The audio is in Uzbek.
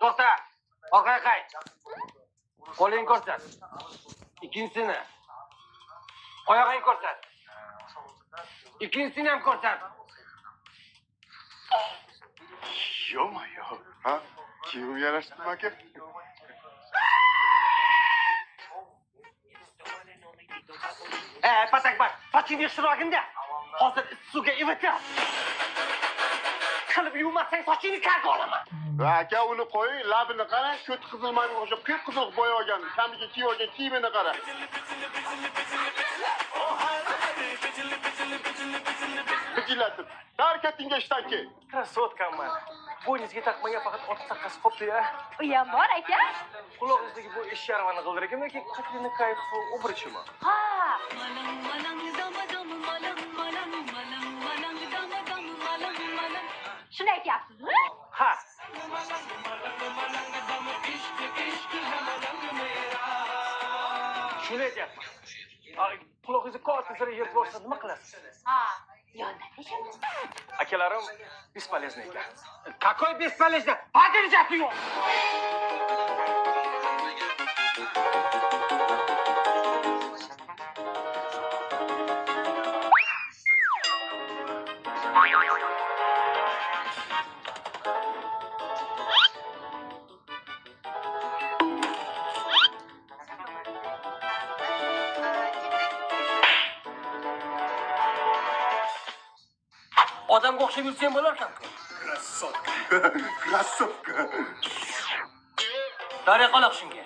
To'xta. Orqaga qayt. Qo'lingni ko'rsat. Ikkinchisini. Oyog'ingni ko'rsat. Ikkinchisini ham ko'rsat. Yo-mayo. Ha? Kiyim yarashdimi aka? Patakbar. Sochingni yig'ishtirmagin-da. Hozir suvga ivitar. Qilib yuvmasang sochingni karga olaman. Va aka uni qo'ying, labini qarang, ko't qizilmanga o'xshab qip-qizil bo'yab olgan, kamiga kiyib olgan kiyimini qarang. Bijilatib. Harakatingga ishdan kel. Krasotkaman. Bo'yningizga taqmagan faqat ot saqqasi qopdi-ya. U ham bor aka. Qulog'ingizdagi bu ish yarmani g'ildiragim yoki qatini kayfu ubrishimi? Ha. Shuni aytyapsizmi? Ha. Shuni aytyapman. Qulog'ingizni katta sira yerga borsa nima qilasiz? Ha. Yonda teshamiz. Akalarim бесполезный ekan. Какой бесполезный? Подержать ее! Odamga o'xshab yursang bo'larkan-ku. Krassotka. Krassotka. Daryo qoloq shunga.